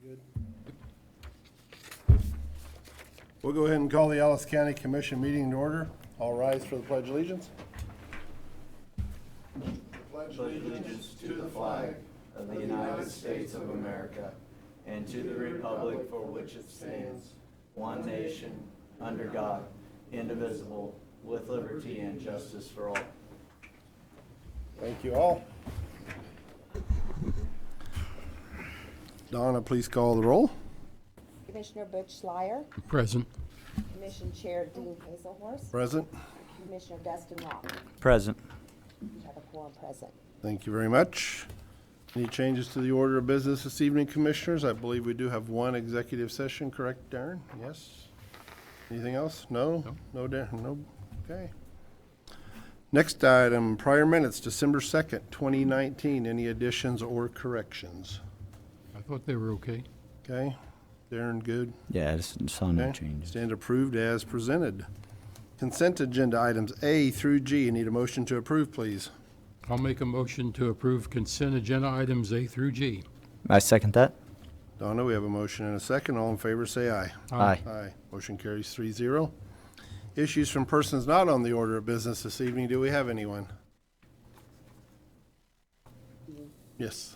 Good. We'll go ahead and call the Ellis County Commission meeting to order. All rise for the Pledge of Allegiance. Pledge allegiance to the flag of the United States of America and to the republic for which it stands, one nation, under God, indivisible, with liberty and justice for all. Thank you all. Donna, please call the roll. Commissioner Butch Schleier, Present. Commission Chair Dean Hazelhorst, Present. Commissioner Dustin Rock. Present. We have a quorum present. Thank you very much. Any changes to the order of business this evening, Commissioners? I believe we do have one executive session, correct, Darren? Yes? Anything else? No? No, Darren? No? Okay. Next item, prior minutes, December 2nd, 2019. Any additions or corrections? I thought they were okay. Okay. Darren, good? Yeah, I saw no Okay. changes. Stand approved as presented. Consent agenda items A through G. I need a motion to approve, please. I'll make a motion to approve consent agenda items A through G. I second that. Donna, we have a motion and a second. All in favor, say aye. Aye. Aye. Motion carries 3-0. Issues from persons not on the order of business this evening. Do we have anyone? Yes.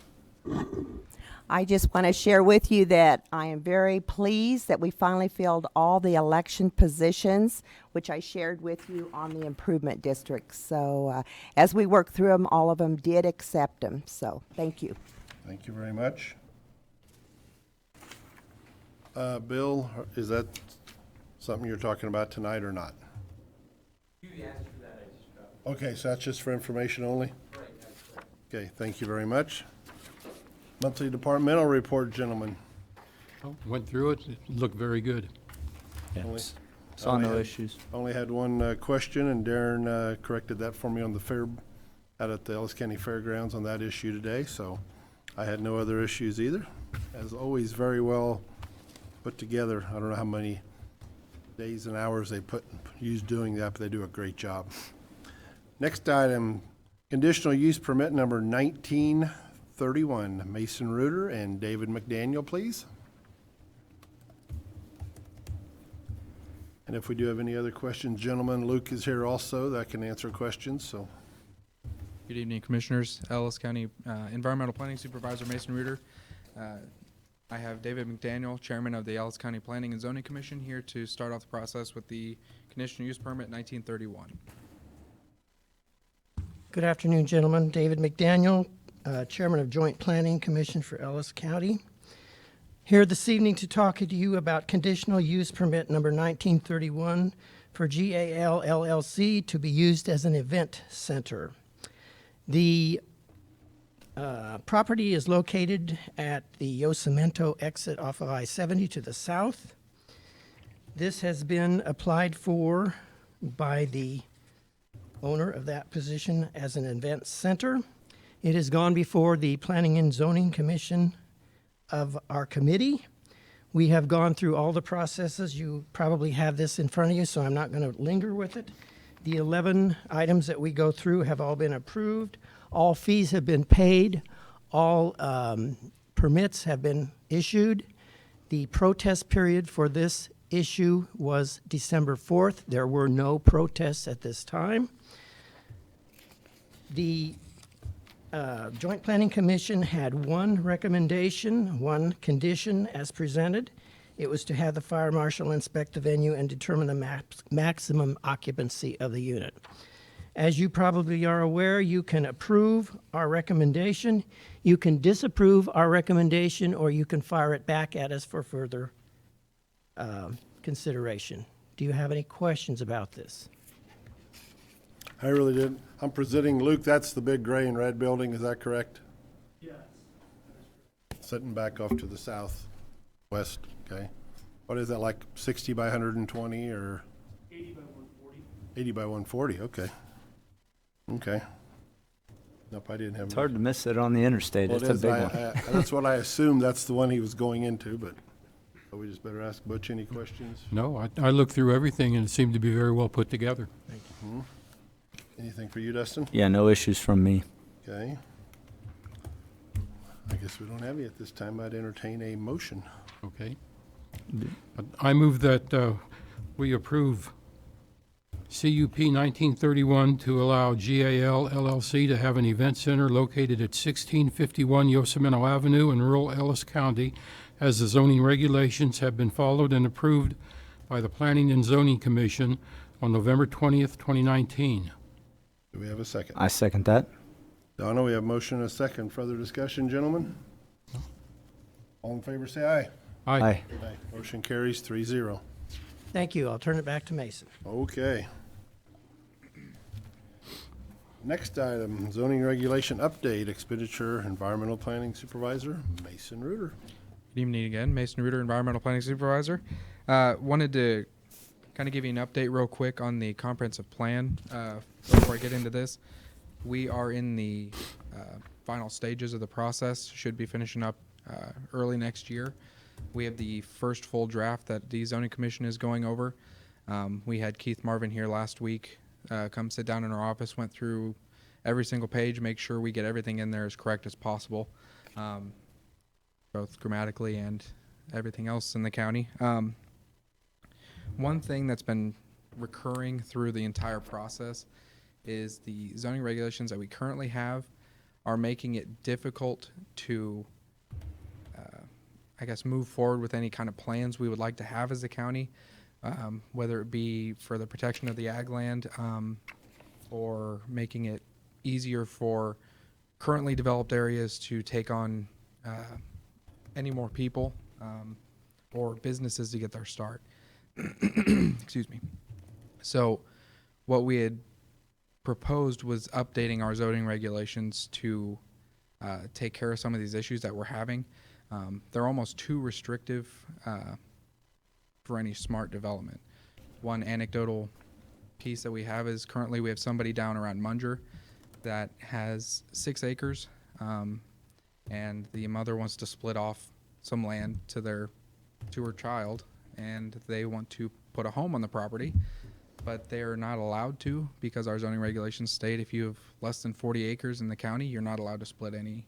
I just want to share with you that I am very pleased that we finally filled all the election positions, which I shared with you on the improvement districts. So as we work through them, all of them did accept them. So thank you. Thank you very much. Bill, is that something you're talking about tonight or not? Okay, so that's just for information only? Okay, thank you very much. Monthly departmental report, gentlemen. Oh, went through it. It looked very good. Only- Yes. Saw only no had- issues. Only had one question, and Darren corrected that for me on the fair, out at the Ellis County Fairgrounds on that issue today, so I had no other issues either. As always, very well put together. I don't know how many days and hours they used doing that, but they do a great job. Next item, conditional use permit number 1931, Mason Reuter and David McDaniel, please. And if we do have any other questions, gentlemen, Luke is here also that can answer questions, so. Good evening, Commissioners. Ellis County Environmental Planning Supervisor Mason Reuter. I have David McDaniel, Chairman of the Ellis County Planning and Zoning Commission, here to start off the process with the conditional use permit 1931. Good afternoon, gentlemen. David McDaniel, Chairman of Joint Planning Commission for Ellis County. Here this evening to talk to you about conditional use permit number 1931 for GAL LLC to be used as an event center. The property is located at the Yosemento exit off of I-70 to the south. This has been applied for by the owner of that position as an event center. It has gone before the Planning and Zoning Commission of our committee. We have gone through all the processes. You probably have this in front of you, so I'm not going to linger with it. The 11 items that we go through have all been approved. All fees have been paid. All permits have been issued. The protest period for this issue was December 4th. There were no protests at this time. The Joint Planning Commission had one recommendation, one condition as presented. It was to have the fire marshal inspect the venue and determine the maximum occupancy of the unit. As you probably are aware, you can approve our recommendation, you can disapprove our recommendation, or you can fire it back at us for further consideration. Do you have any questions about this? I really did. I'm presenting, Luke, that's the big gray and red building, is that correct? Yes. Sitting back off to the southwest, okay. What is that, like 60 by 120 or? 80 by 140. 80 by 140, okay. Okay. Nope, I didn't have. It's hard to miss it on the interstate. Well, It's it a is. big one. That's what I assumed, that's the one he was going into, but we just better ask Butch any questions. No, I looked through everything and it seemed to be very well put together. Anything for you, Dustin? Yeah, no issues from me. Okay. I guess we don't have you at this time. I'd entertain a motion. Okay. I move that we approve CUP 1931 to allow GAL LLC to have an event center located at 1651 Yosemite Avenue in rural Ellis County, as the zoning regulations have been followed and approved by the Planning and Zoning Commission on November 20th, 2019. Do we have a second? I second that. Donna, we have motion and a second. Further discussion, gentlemen? All in favor, say aye. Aye. Aye. Motion carries 3-0. Thank you. I'll turn it back to Mason. Okay. Next item, zoning regulation update, expenditure, environmental planning supervisor, Mason Reuter. Good evening again, Mason Reuter, Environmental Planning Supervisor. Wanted to kind of give you an update real quick on the comprehensive plan before I get into this. We are in the final stages of the process, should be finishing up early next year. We have the first full draft that the zoning commission is going over. We had Keith Marvin here last week, come sit down in our office, went through every single page, make sure we get everything in there as correct as possible, both grammatically and everything else in the county. One thing that's been recurring through the entire process is the zoning regulations that we currently have are making it difficult to I guess move forward with any kind of plans we would like to have as a county, whether it be for the protection of the ag land or making it easier for currently developed areas to take on any more people or businesses to get their start. Excuse me. So what we had proposed was updating our zoning regulations to take care of some of these issues that we're having. They're almost too restrictive for any smart development. One anecdotal piece that we have is currently we have somebody down around Munger that has 6 acres, and the mother wants to split off some land to her child, and they want to put a home on the property, but they're not allowed to because our zoning regulations state if you have less than 40 acres in the county, you're not allowed to split any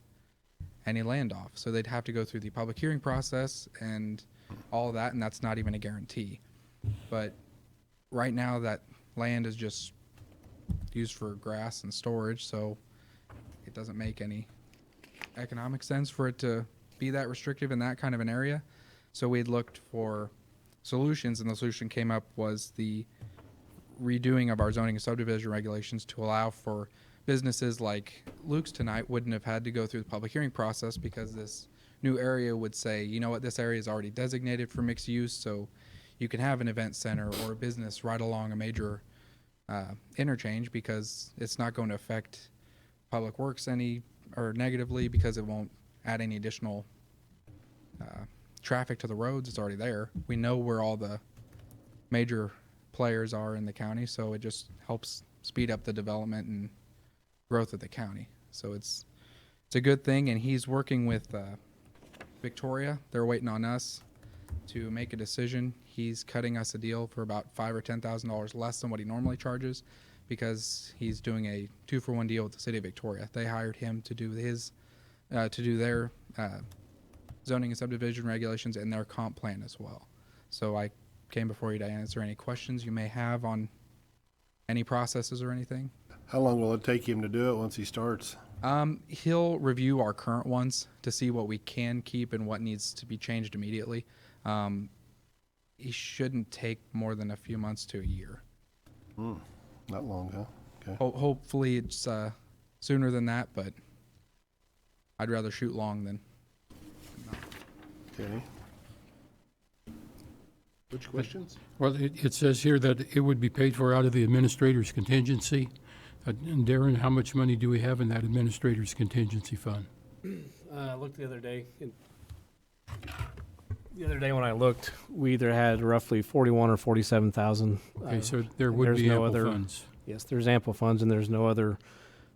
land off. So they'd have to go through the public hearing process and all of that, and that's not even a guarantee. But right now that land is just used for grass and storage, so it doesn't make any economic sense for it to be that restrictive in that kind of an area. So we'd looked for solutions, and the solution came up was the redoing of our zoning and subdivision regulations to allow for businesses like Luke's tonight wouldn't have had to go through the public hearing process because this new area would say, you know what, this area is already designated for mixed use, so you can have an event center or a business right along a major interchange because it's not going to affect public works negatively because it won't add any additional traffic to the roads. It's already there. We know where all the major players are in the county, so it just helps speed up the development and growth of the county. So it's a good thing, and he's working with Victoria. They're waiting on us to make a decision. He's cutting us a deal for about $5,000 or $10,000 less than what he normally charges because he's doing a 2-for-1 deal with the city of Victoria. They hired him to do their zoning and subdivision regulations and their comp plan as well. So I came before you to answer any questions you may have on any processes or anything. How long will it take him to do it once he starts? He'll review our current ones to see what we can keep and what needs to be changed immediately. He shouldn't take more than a few months to a year. Not long, huh? Okay. Hopefully it's sooner than that, but I'd rather shoot long than not. Okay. Which questions? Well, it says here that it would be paid for out of the administrator's contingency. And Darren, how much money do we have in that administrator's contingency fund? I looked the other day. The other day when I looked, we either had roughly 41 or 47,000. Okay, so there would there's be no ample other funds. Yes, there's ample funds, and there's no other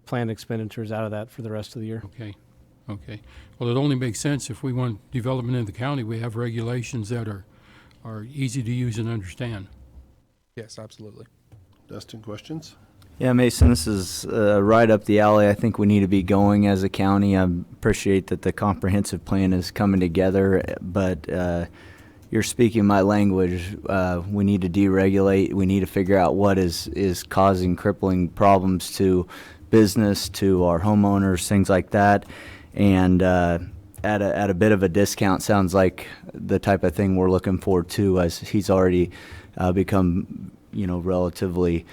planned expenditures out of that for the rest of the year. Okay, okay. Well, it only makes sense if we want development in the county, we have regulations that are easy to use and understand. Yes, absolutely. Dustin, questions? Yeah, Mason, this is right up the alley. I think we need to be going as a county. I appreciate that the comprehensive plan is coming together, but you're speaking my language. We need to deregulate. We need to figure out what is causing crippling problems to business, to our homeowners, things like that. And at a bit of a discount sounds like the type of thing we're looking for too, as he's already become, relatively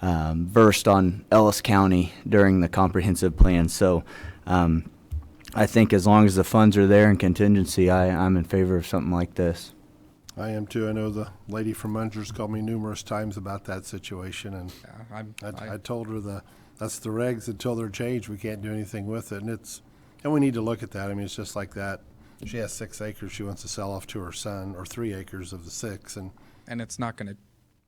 versed on Ellis County during the comprehensive plan. So I think as long as the funds are there in contingency, I'm in favor of something like this. I am too. I know the lady from Munger's called me numerous times about that situation, and Yeah, I told her that's the regs until they're changed. We can't do anything with it, and we need to look at that. I mean, it's just like that. She has 6 acres she wants to sell off to her son, or 3 acres of the 6, and and it's not going to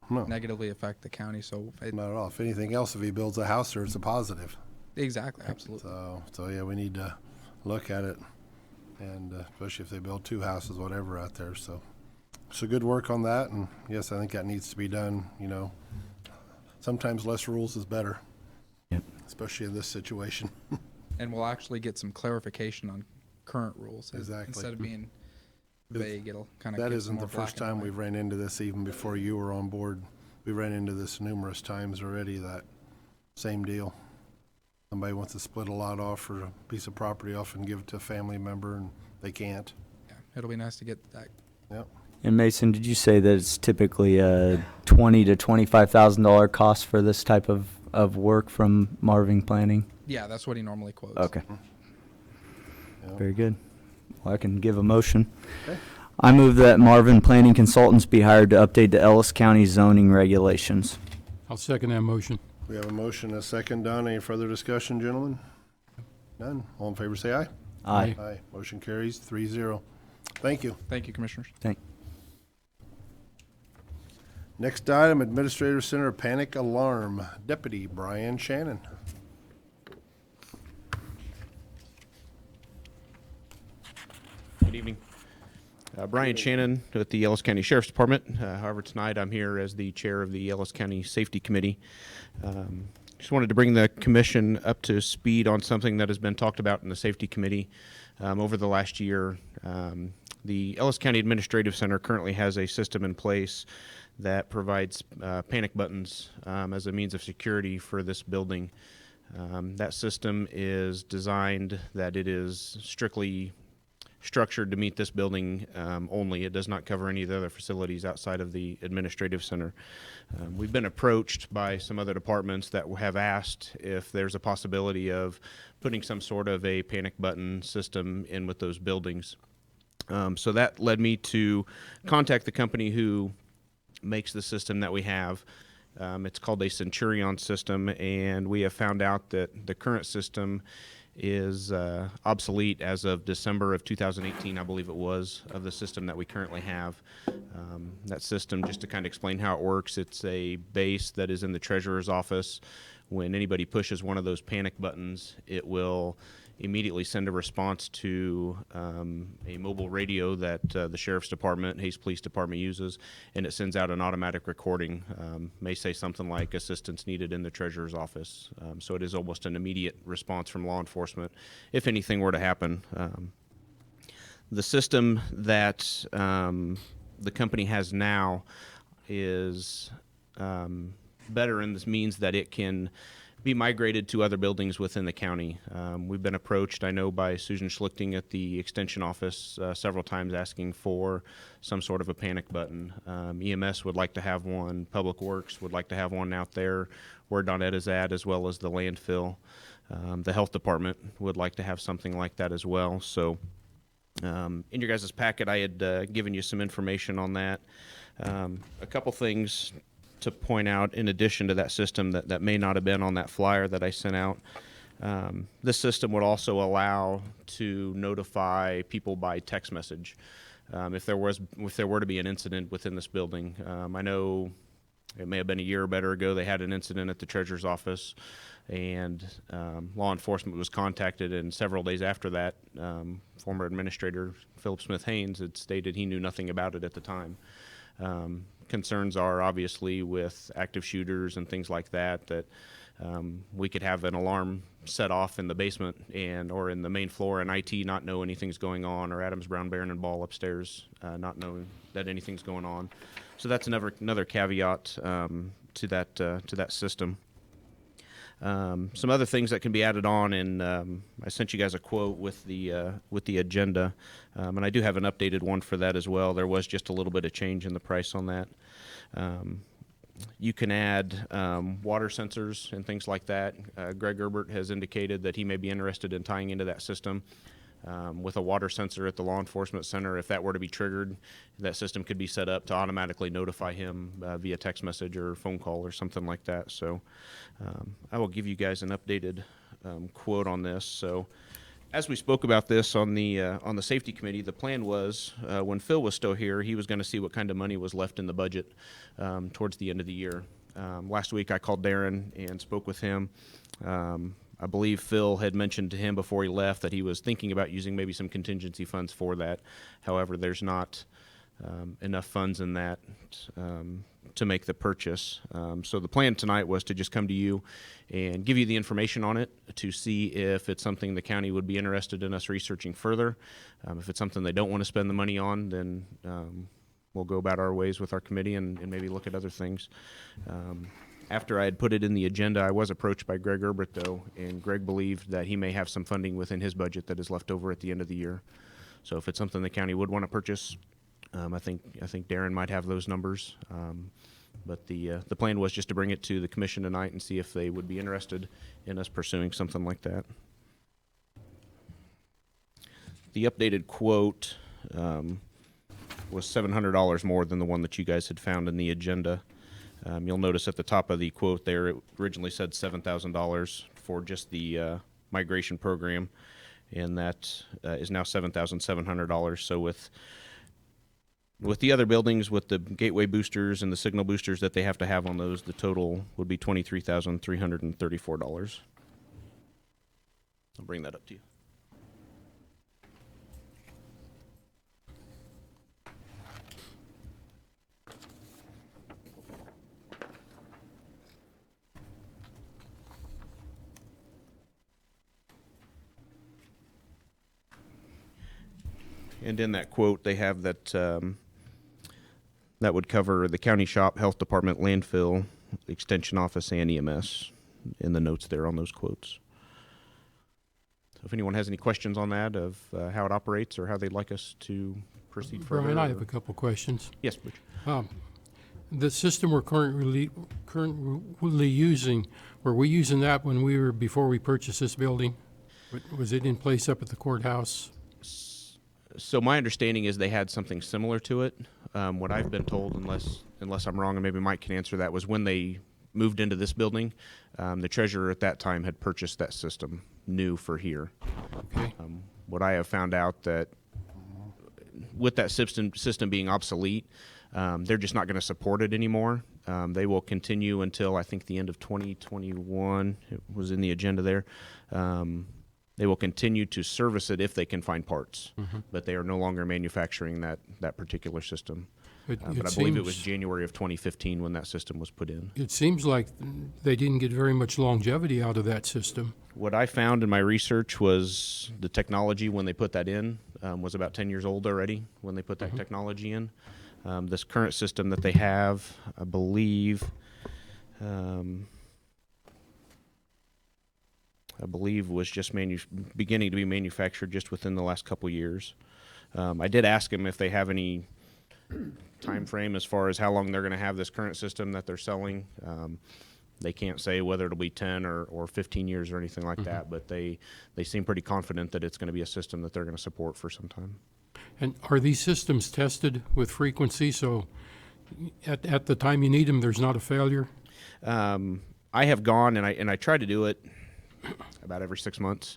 no, negatively affect the county. So not at all. If anything else, if he builds a house there, it's a positive. exactly, absolutely. So yeah, we need to look at it, and especially if they build 2 houses, whatever, out there. So good work on that, and yes, I think that needs to be done. Sometimes less rules is better. Yep. Especially in this situation. And we'll actually get some clarification on current rules. Exactly. Instead of being vague, it'll kind of That isn't the first time we've ran into this, even before you were on board. We ran into this numerous times already, that same deal. Somebody wants to split a lot off or a piece of property off and give it to a family member, and they can't. Yeah, it'll be nice to get that. Yep. And Mason, did you say that it's typically a $20,000 to $25,000 cost for this type of work from Marvin Planning? Yeah, that's what he normally quotes. Okay. Yep. Very good. Well, I can give a motion. Okay. I move that Marvin Planning Consultants be hired to update the Ellis County zoning regulations. I'll second that motion. We have a motion, a second. Don, any further discussion, gentlemen? None? All in favor, say aye. Aye. Aye. Motion carries 3-0. Thank you. Thank you, Commissioners. Next item, Administrative Center Panic Alarm, Deputy Brian Shannon. Good evening. Brian Shannon with the Ellis County Sheriff's Department. However, tonight I'm here as the chair of the Ellis County Safety Committee. Just wanted to bring the commission up to speed on something that has been talked about in the Safety Committee over the last year. The Ellis County Administrative Center currently has a system in place that provides panic buttons as a means of security for this building. That system is designed that it is strictly structured to meet this building only. It does not cover any of the other facilities outside of the administrative center. We've been approached by some other departments that have asked if there's a possibility of putting some sort of a panic button system in with those buildings. So that led me to contact the company who makes the system that we have. It's called a Centurion system, and we have found out that the current system is obsolete as of December of 2018, I believe it was, of the system that we currently have. That system, just to kind of explain how it works, it's a base that is in the treasurer's office. When anybody pushes one of those panic buttons, it will immediately send a response to a mobile radio that the Sheriff's Department, Hayes Police Department uses, and it sends out an automatic recording. May say something like assistance needed in the treasurer's office. So it is almost an immediate response from law enforcement if anything were to happen. The system that the company has now is better, and this means that it can be migrated to other buildings within the county. We've been approached, I know, by Susan Schlichting at the Extension office several times asking for some sort of a panic button. EMS would like to have one. Public Works would like to have one out there where Donette is at, as well as the landfill. The Health Department would like to have something like that as well. So in your guys' packet, I had given you some information on that. A couple things to point out in addition to that system that may not have been on that flyer that I sent out. This system would also allow to notify people by text message if there were to be an incident within this building. I know it may have been a year or better ago they had an incident at the treasurer's office, and law enforcement was contacted, and several days after that, former administrator Philip Smith Haynes had stated he knew nothing about it at the time. Concerns are obviously with active shooters and things like that We could have an alarm set off in the basement or in the main floor, and IT not know anything's going on, or Adams, Brown, Barron, and Ball upstairs not knowing that anything's going on. So that's another caveat to that system. Some other things that can be added on, and I sent you guys a quote with the agenda, and I do have an updated one for that as well. There was just a little bit of change in the price on that. You can add water sensors and things like that. Greg Gerbert has indicated that he may be interested in tying into that system. With a water sensor at the law enforcement center, if that were to be triggered, that system could be set up to automatically notify him via text message or phone call or something like that. So I will give you guys an updated quote on this. So as we spoke about this on the safety committee, the plan was when Phil was still here, he was going to see what kind of money was left in the budget towards the end of the year. Last week I called Darren and spoke with him. I believe Phil had mentioned to him before he left that he was thinking about using maybe some contingency funds for that. However, there's not enough funds in that to make the purchase. So the plan tonight was to just come to you and give you the information on it to see if it's something the county would be interested in us researching further. If it's something they don't want to spend the money on, then we'll go about our ways with our committee and maybe look at other things. After I had put it in the agenda, I was approached by Greg Erbert, though, and Greg believed that he may have some funding within his budget that is left over at the end of the year. So if it's something the county would want to purchase, I think Darren might have those numbers. But the plan was just to bring it to the commission tonight and see if they would be interested in us pursuing something like that. The updated quote was $700 more than the one that you guys had found in the agenda. You'll notice at the top of the quote there, it originally said $7,000 for just the migration program, and that is now $7,700. So with the other buildings, with the gateway boosters and the signal boosters that they have to have on those, the total would be $23,334. I'll bring that up to you. And in that quote, they have that that would cover the county shop, health department, landfill, extension office, and EMS in the notes there on those quotes. So if anyone has any questions on that of how it operates or how they'd like us to proceed further. Brian, I have a couple questions. Yes, Butch. The system we're currently using, were we using that before we purchased this building? Was it in place up at the courthouse? So my understanding is they had something similar to it. What I've been told, unless I'm wrong, and maybe Mike can answer that, was when they moved into this building, the treasurer at that time had purchased that system new for here. Okay. What I have found out that with that system being obsolete, they're just not going to support it anymore. They will continue until I think the end of 2021. It was in the agenda there. They will continue to service it if they can find parts, but they are no longer manufacturing that particular system. But I believe it was January of 2015 when that system was put in. It seems like they didn't get very much longevity out of that system. What I found in my research was the technology when they put that in was about 10 years old already when they put that technology in. This current system that they have, I believe was just beginning to be manufactured just within the last couple years. I did ask them if they have any time frame as far as how long they're going to have this current system that they're selling. They can't say whether it'll be 10 or 15 years or anything like that, but they seem pretty confident that it's going to be a system that they're going to support for some time. And are these systems tested with frequency, so at the time you need them, there's not a failure? I have gone and I try to do it about every 6 months.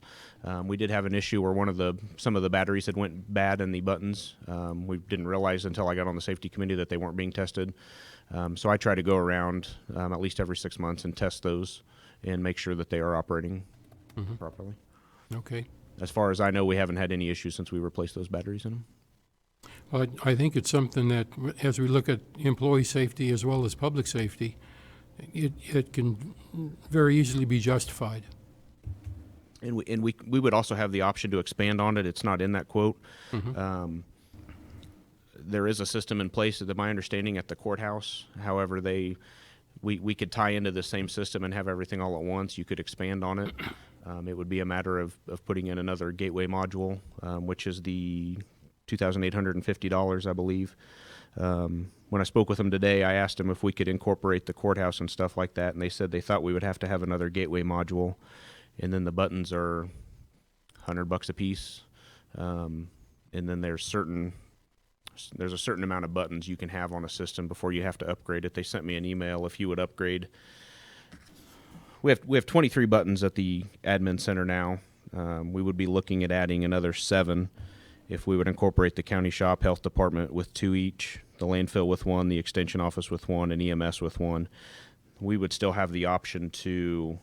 We did have an issue where some of the batteries had went bad in the buttons. We didn't realize until I got on the safety committee that they weren't being tested. So I try to go around at least every 6 months and test those and make sure that they are operating properly. Okay. As far as I know, we haven't had any issues since we replaced those batteries in them. Well, I think it's something that, as we look at employee safety as well as public safety, it can very easily be justified. And we would also have the option to expand on it. It's not in that quote. There is a system in place, to my understanding, at the courthouse. However, we could tie into the same system and have everything all at once. You could expand on it. It would be a matter of putting in another gateway module, which is the $2,850, I believe. When I spoke with them today, I asked them if we could incorporate the courthouse and stuff like that, and they said they thought we would have to have another gateway module, and then the buttons are $100 a piece, and then there's a certain amount of buttons you can have on a system before you have to upgrade it. They sent me an email if you would upgrade. We have 23 buttons at the admin center now. We would be looking at adding another 7 if we would incorporate the county shop, health department with 2 each, the landfill with 1, the extension office with 1, and EMS with 1. We would still have the option to,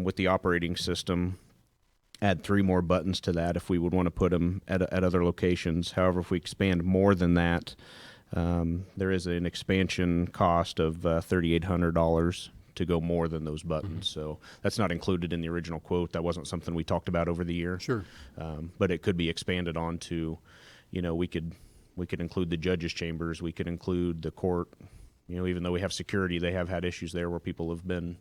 with the operating system, add 3 more buttons to that if we would want to put them at other locations. However, if we expand more than that, there is an expansion cost of $3,800 to go more than those buttons. So that's not included in the original quote. That wasn't something we talked about over the year. Sure. But it could be expanded on to, we could include the judges' chambers. We could include the court. Even though we have security, they have had issues there where people have been,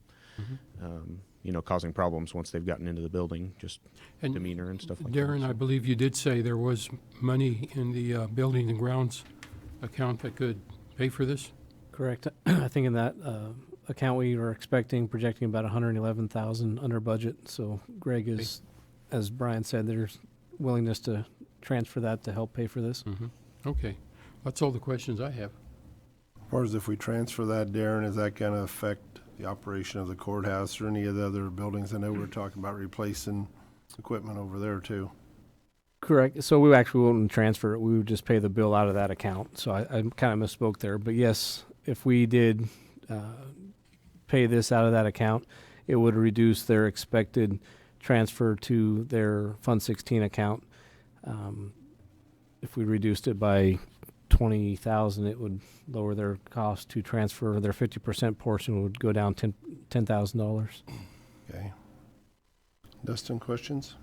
causing problems once they've gotten into the building, just And demeanor and stuff like that. Darren, I believe you did say there was money in the building and grounds account that could pay for this? Correct. I think in that account we were projecting about 111,000 under budget. So Greg is, as Brian said, there's willingness to transfer that to help pay for this. Okay. That's all the questions I have. As far as if we transfer that, Darren, is that going to affect the operation of the courthouse or any of the other buildings? I know we're talking about replacing equipment over there too. Correct. So we actually wouldn't transfer it. We would just pay the bill out of that account. So I kind of misspoke there. But yes, if we did pay this out of that account, it would reduce their expected transfer to their Fund 16 account. If we reduced it by 20,000, it would lower their cost to transfer. Their 50% portion would go down $10,000. Okay. Dustin, questions?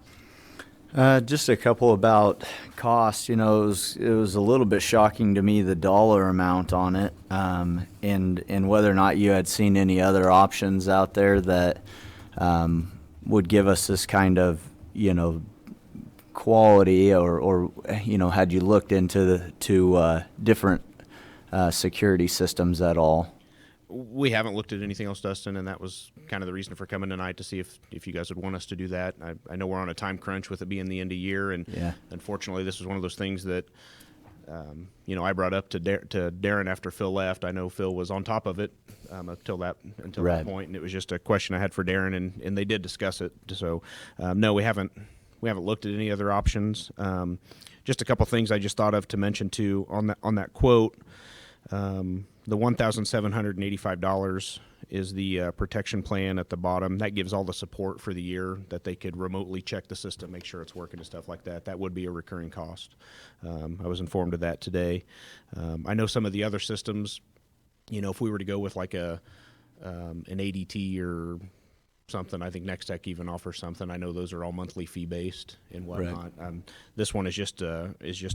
Just a couple about cost. It was a little bit shocking to me, the dollar amount on it, and whether or not you had seen any other options out there that would give us this kind of quality, or had you looked into different security systems at all? We haven't looked at anything else, Dustin, and that was kind of the reason for coming tonight, to see if you guys would want us to do that. I know we're on a time crunch with it being the end of year, and unfortunately this was one of those things that I brought up to Darren after Phil left. I know Phil was on top of it until that point, and it was just a question I had for Darren, and they did discuss it. So no, we haven't looked at any other options. Just a couple things I just thought of to mention too on that quote. The $1,785 is the protection plan at the bottom. That gives all the support for the year, that they could remotely check the system, make sure it's working and stuff like that. That would be a recurring cost. I was informed of that today. I know some of the other systems, if we were to go with like an ADT or something, I think Next Tech even offers something. I know those are all monthly fee based and whatnot. Right. This one is just a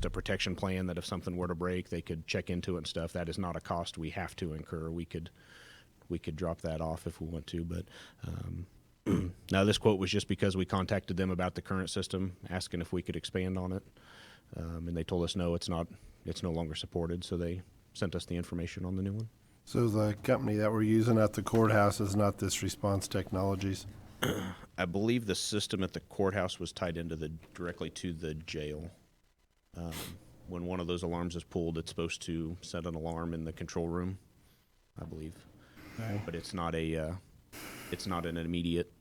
protection plan that if something were to break, they could check into it and stuff. That is not a cost we have to incur. We could drop that off if we want to, but now this quote was just because we contacted them about the current system, asking if we could expand on it, and they told us no, it's no longer supported. So they sent us the information on the new one. So the company that we're using at the courthouse is not this Response Technologies? I believe the system at the courthouse was tied into directly to the jail. When one of those alarms is pulled, it's supposed to set an alarm in the control room, I believe. Okay. But it's not an immediate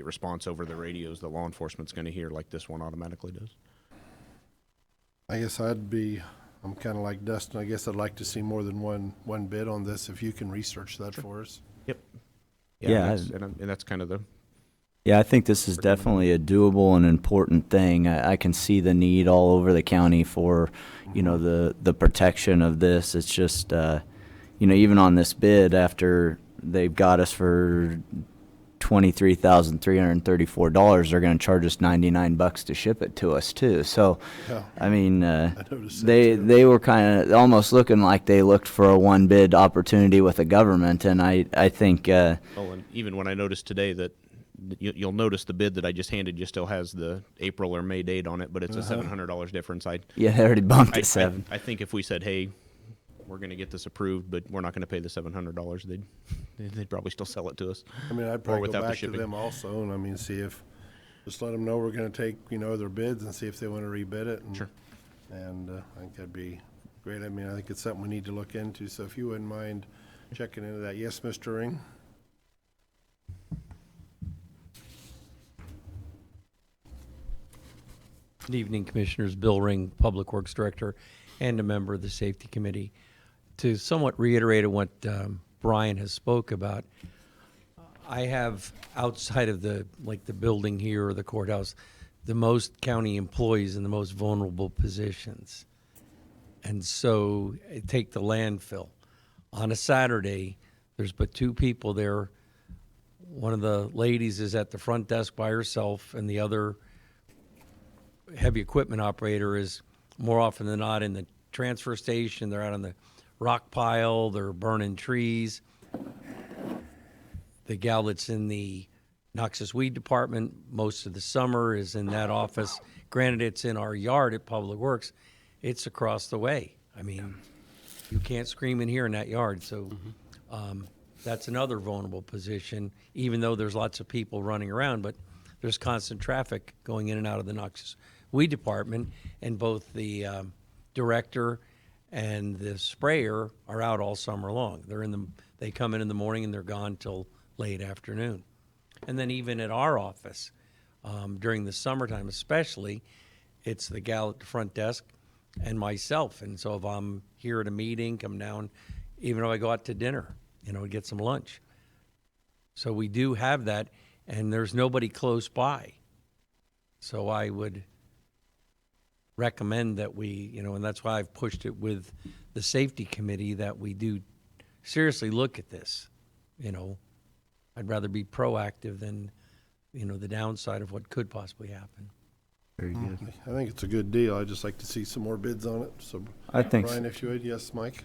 response over the radios that law enforcement's going to hear like this one automatically does. I guess I'm kind of like Dustin. I guess I'd like to see more than one bid on this, if you can research that for us. Yep. Yeah. And that's kind of the... Yeah, I think this is definitely a doable and important thing. I can see the need all over the county for, the protection of this. It's just, even on this bid, after they've got us for $23,334, they're going to charge us $99 to ship it to us too. So, Yeah, I mean, noticed that they too. were kind of almost looking like they looked for a one bid opportunity with the government, and I think Oh, and even when I noticed today that you'll notice the bid that I just handed you still has the April or May date on it, but it's a $700 difference. yeah, they already bumped I, to seven. I think if we said, hey, we're going to get this approved, but we're not going to pay the $700, they'd probably still sell it to us. I mean, I'd probably go without the back to shipping. them also, and I mean, see if, just let them know we're gonna take, their bids and see if they wanna rebid it. And- Sure. And I think that'd be great. I mean, I think it's something we need to look into, so if you wouldn't mind checking into that. Yes, Mr. Ring? Good evening, Commissioners. Bill Ring, Public Works Director, and a member of the Safety Committee. To somewhat reiterate what Brian has spoke about, I have, outside of the building here or the courthouse, the most county employees in the most vulnerable positions. And so take the landfill. On a Saturday, there's but two people there. One of the ladies is at the front desk by herself, and the other heavy equipment operator is more often than not in the transfer station. They're out on the rock pile. They're burning trees. The gal that's in the noxious weed department most of the summer is in that office. Granted, it's in our yard at Public Works. It's across the way. I mean, you can't scream in here in that yard. So that's another vulnerable position, even though there's lots of people running around, but there's constant traffic going in and out of the noxious weed department, and both the director and the sprayer are out all summer long. They come in the morning and they're gone till late afternoon. And then even at our office, during the summertime especially, it's the gal at the front desk and myself. And so if I'm here at a meeting, come down, even if I go out to dinner, get some lunch. So we do have that, and there's nobody close by. So I would recommend that we, and that's why I've pushed it with the safety committee, that we do seriously look at this. I'd rather be proactive than, the downside of what could possibly happen. Very good. I think it's a good deal. I'd just like to see some more bids on it, so. I think so. Brian, if you would, yes, Mike?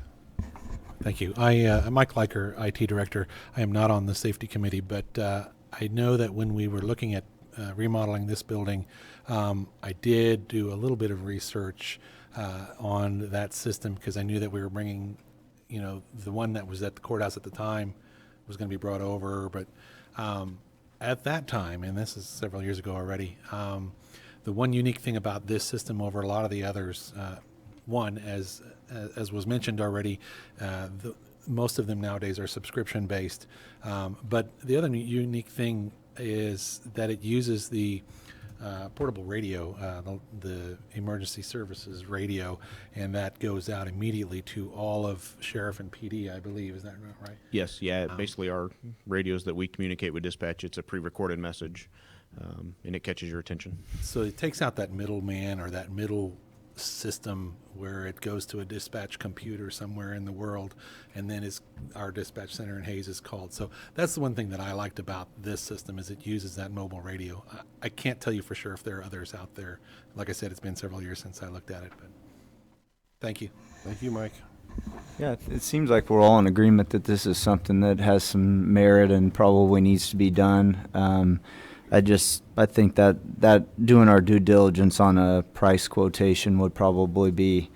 Thank you. I'm Mike Leiker, IT Director. I am not on the Safety Committee, but I know that when we were looking at remodeling this building, I did do a little bit of research on that system because I knew that we were bringing, the one that was at the courthouse at the time was going to be brought over. But at that time, and this is several years ago already, the one unique thing about this system over a lot of the others, one, as was mentioned already, most of them nowadays are subscription based. But the other unique thing is that it uses the portable radio, the emergency services radio, and that goes out immediately to all of Sheriff and PD, I believe. Is that right? Yes, yeah. Basically, our radios that we communicate with dispatch, it's a pre-recorded message, and it catches your attention. So it takes out that middleman or that middle system where it goes to a dispatch computer somewhere in the world, and then our dispatch center in Hayes is called. So that's the one thing that I liked about this system is it uses that mobile radio. I can't tell you for sure if there are others out there. Like I said, it's been several years since I looked at it, but thank you. Thank you, Mike. Yeah, it seems like we're all in agreement that this is something that has some merit and probably needs to be done. I think that doing our due diligence on a price quotation would probably be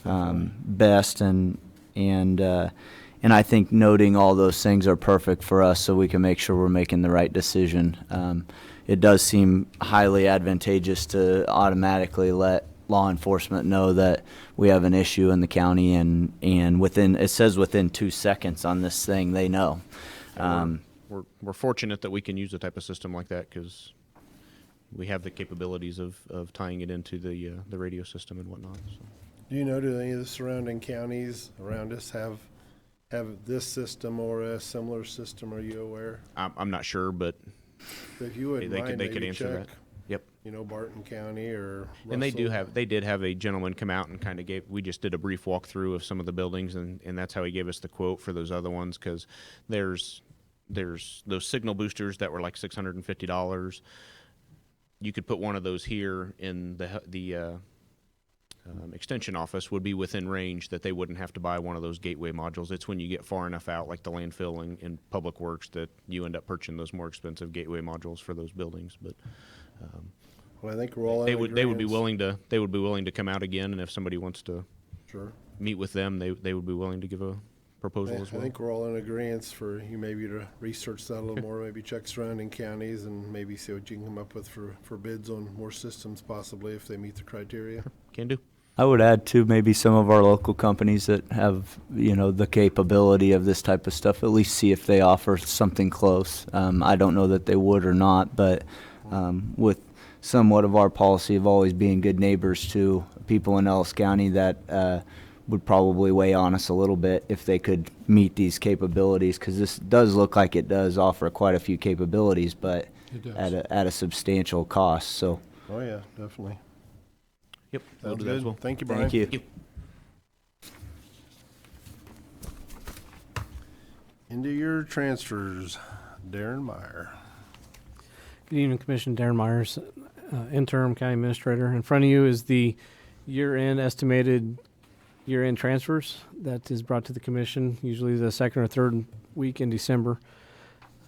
best, and I think noting all those things are perfect for us so we can make sure we're making the right decision. It does seem highly advantageous to automatically let law enforcement know that we have an issue in the county, and it says within 2 seconds on this thing they know. We're fortunate that we can use a type of system like that because we have the capabilities of tying it into the radio system and whatnot. So. Do you know, do any of the surrounding counties around us have this system or a similar system? Are you aware? I'm not sure, but If you wouldn't They mind, could maybe answer check. that. Yep. you know, Barton County or And they Russell. did have a gentleman come out and kind of we just did a brief walkthrough of some of the buildings, and that's how he gave us the quote for those other ones, because there's those signal boosters that were like $650. You could put one of those here in the extension office, would be within range that they wouldn't have to buy one of those gateway modules. It's when you get far enough out, like the landfill in Public Works, that you end up purchasing those more expensive gateway modules for those buildings. But Well, I think we're all in they would be agreeance. willing to come out again, and if somebody wants to Sure. meet with them, they would be willing to give a proposal as I well. think we're all in agreement for you maybe to research that a little more, maybe check surrounding counties and maybe see what you can come up with for bids on more systems possibly if they meet the criteria. Can do. I would add too, maybe some of our local companies that have, the capability of this type of stuff, at least see if they offer something close. I don't know that they would or not, but with somewhat of our policy of always being good neighbors to people in Ellis County, that would probably weigh on us a little bit if they could meet these capabilities, because this does look like it does offer quite a few capabilities, but It does. at a substantial cost. So Oh, yeah, definitely. Yep. We'll Sounds do that as good. well. Thank you, Brian. thank you. Thank you. Into your transfers, Darren Meyer. Good evening, Commissioner. Darren Myers, interim county administrator. In front of you is the estimated year-end transfers that is brought to the commission, usually the second or third week in December.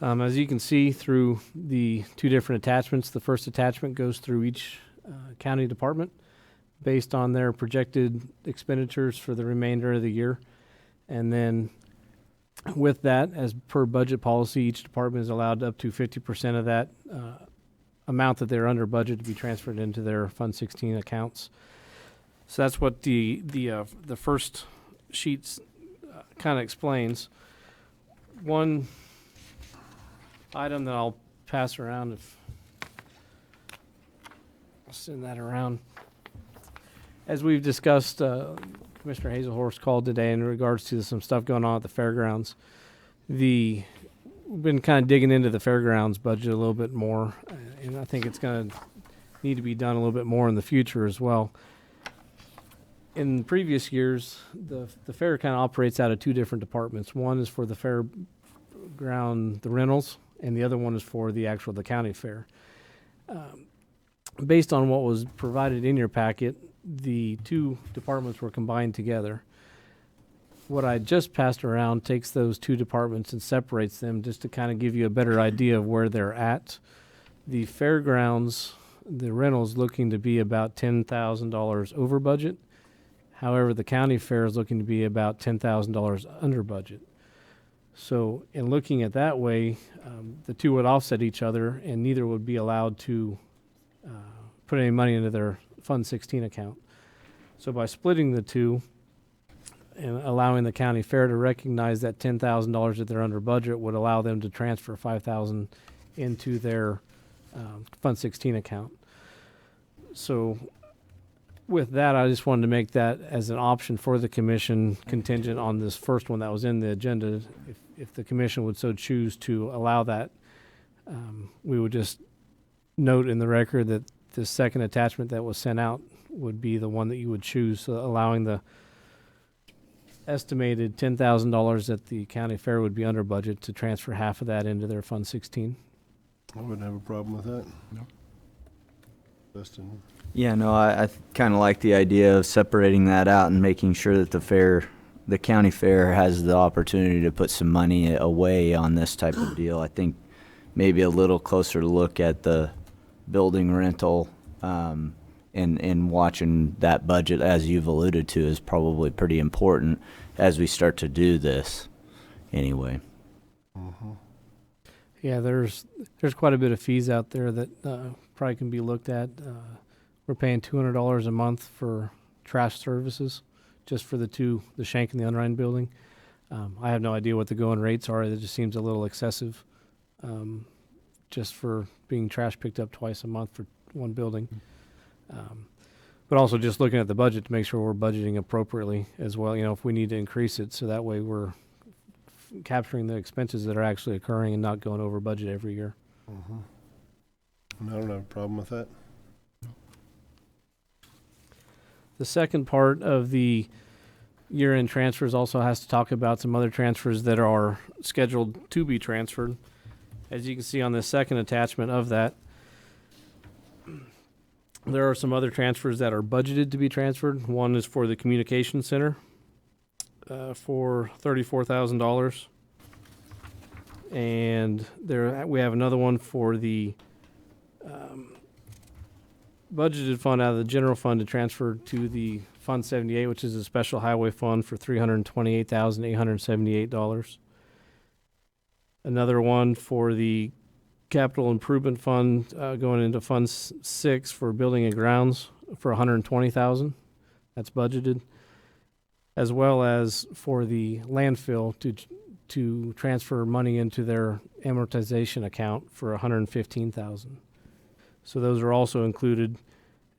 As you can see through the two different attachments, the first attachment goes through each county department based on their projected expenditures for the remainder of the year. And then with that, as per budget policy, each department is allowed up to 50% of that amount that they're under budget to be transferred into their Fund 16 accounts. So that's what the first sheet kind of explains. One item that I'll pass around, if I'll send that around. As we've discussed, Commissioner Hazelhorst called today in regards to some stuff going on at the fairgrounds. We've been kind of digging into the fairgrounds budget a little bit more, and I think it's going to need to be done a little bit more in the future as well. In previous years, the fair kind of operates out of two different departments. One is for the fairground, the rentals, and the other one is for the county fair. Based on what was provided in your packet, the two departments were combined together. What I just passed around takes those two departments and separates them just to kind of give you a better idea of where they're at. The fairgrounds, the rentals looking to be about $10,000 over budget. However, the county fair is looking to be about $10,000 under budget. So in looking at that way, the two would offset each other and neither would be allowed to put any money into their Fund 16 account. So by splitting the two and allowing the county fair to recognize that $10,000 that they're under budget would allow them to transfer $5,000 into their Fund 16 account. So with that, I just wanted to make that as an option for the commission contingent on this first one that was in the agenda. If the commission would so choose to allow that, we would just note in the record that the second attachment that was sent out would be the one that you would choose, so allowing the estimated $10,000 that the county fair would be under budget to transfer half of that into their Fund 16. I wouldn't have a problem with that. No. Dustin? Yeah, no, I kind of like the idea of separating that out and making sure that the county fair has the opportunity to put some money away on this type of deal. I think maybe a little closer look at the building rental and watching that budget, as you've alluded to, is probably pretty important as we start to do this anyway. Yeah, there's quite a bit of fees out there that probably can be looked at. We're paying $200 a month for trash services just for the Shank and the Unrein building. I have no idea what the going rates are. It just seems a little excessive just for being trash picked up twice a month for one building. But also just looking at the budget to make sure we're budgeting appropriately as well. If we need to increase it, so that way we're capturing the expenses that are actually occurring and not going over budget every year. And I don't have a problem with that. The second part of the year-end transfers also has to talk about some other transfers that are scheduled to be transferred. As you can see on the second attachment of that, there are some other transfers that are budgeted to be transferred. One is for the communication center for $34,000. And there we have another one for the budgeted fund out of the general fund to transfer to the Fund 78, which is a special highway fund for $328,878. Another one for the capital improvement fund going into Fund 6 for building and grounds for $120,000. That's budgeted, as well as for the landfill to transfer money into their amortization account for $115,000. So those are also included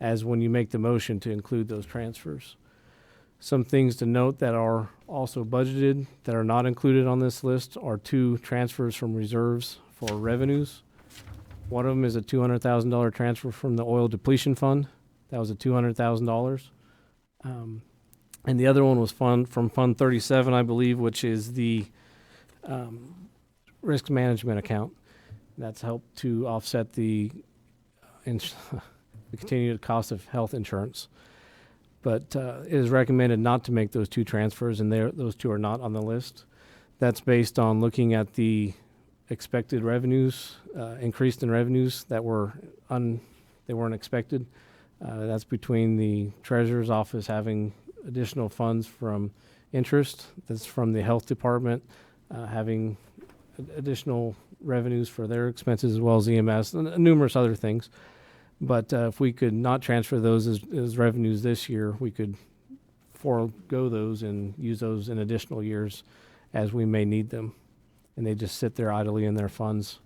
as when you make the motion to include those transfers. Some things to note that are also budgeted that are not included on this list are 2 transfers from reserves for revenues. One of them is a $200,000 transfer from the oil depletion fund. That was a $200,000. And the other one was from Fund 37, I believe, which is the risk management account. That's helped to offset the continued cost of health insurance. But it is recommended not to make those 2 transfers, and those 2 are not on the list. That's based on looking at the expected revenues, increased in revenues that they weren't expected. That's between the treasurer's office having additional funds from interest. That's from the health department having additional revenues for their expenses, as well as EMS and numerous other things. But if we could not transfer those as revenues this year, we could forego those and use those in additional years as we may need them. And they just sit there idly in their funds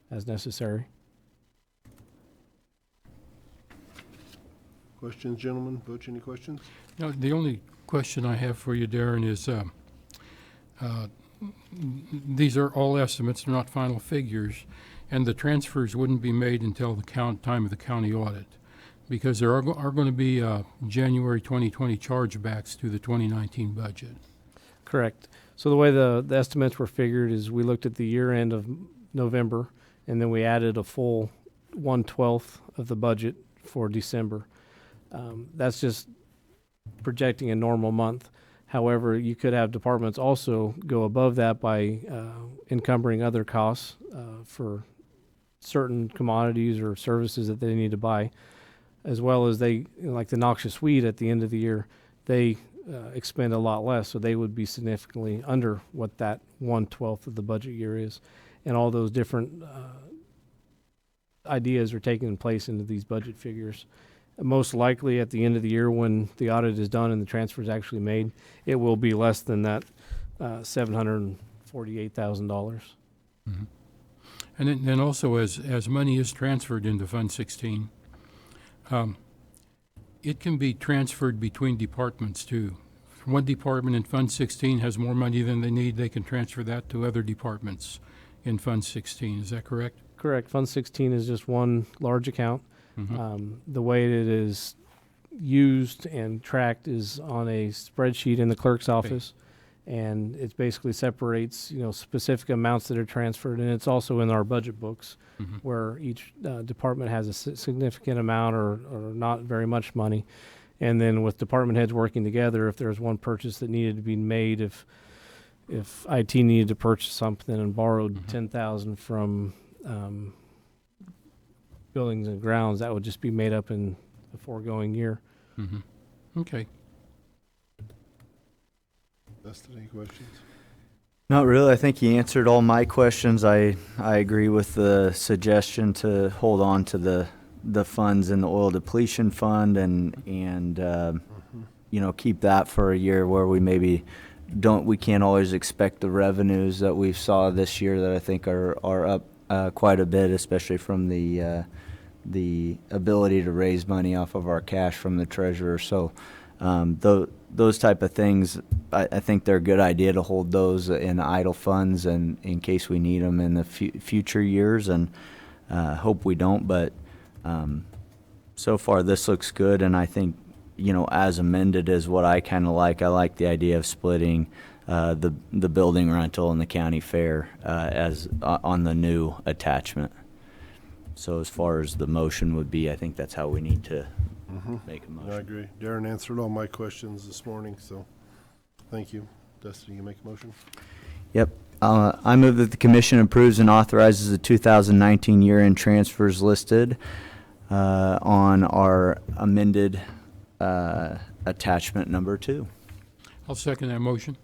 as necessary. Questions, gentlemen? Butch, any questions? No, the only question I have for you, Darren, is these are all estimates, they're not final figures, and the transfers wouldn't be made until the time of the county audit, because there are going to be January 2020 chargebacks to the 2019 budget. Correct. So the way the estimates were figured is we looked at the year end of November, and then we added a full 1/12 of the budget for December. That's just projecting a normal month. However, you could have departments also go above that by encumbering other costs for certain commodities or services that they need to buy, as well as like the noxious weed at the end of the year, they expend a lot less, so they would be significantly under what that 1/12 of the budget year is. And all those different ideas are taking place into these budget figures. Most likely at the end of the year when the audit is done and the transfer is actually made, it will be less than that $748,000. Mm-hmm. And then also as money is transferred into Fund 16, it can be transferred between departments too. If one department in Fund 16 has more money than they need, they can transfer that to other departments in Fund 16. Is that correct? Correct. Fund 16 is just one large account. Mm-hmm. The way it is used and tracked is on a spreadsheet in the clerk's office, and it basically separates specific amounts that are transferred, and it's also in our budget books Mm-hmm. where each department has a significant amount or not very much money. And then with department heads working together, if there's one purchase that needed to be made, if IT needed to purchase something and borrowed Mm-hmm. $10,000 from buildings and grounds, that would just be made up in the foregoing year. Mm-hmm. Okay. Dustin, any questions? Not really. I think he answered all my questions. I agree with the suggestion to hold on to the funds in the oil depletion fund and keep that for a year where we maybe we can't always expect the revenues that we saw this year that I think are up quite a bit, especially from the ability to raise money off of our cash from the treasurer. So those type of things, I think they're a good idea to hold those in idle funds and in case we need them in the future years. And Hope we don't, but so far this looks good, and I think, you know, as amended is what I kind of like. I like the idea of splitting the building rental and the county fair as on the new attachment. So as far as the motion would be, I think that's how we need to make a motion. I agree. Darren answered all my questions this morning, so thank you. Dustin, you make a motion? Yep. I move that the commission approves and authorizes the 2019 year-end transfers listed on our amended attachment number 2. I'll second that motion.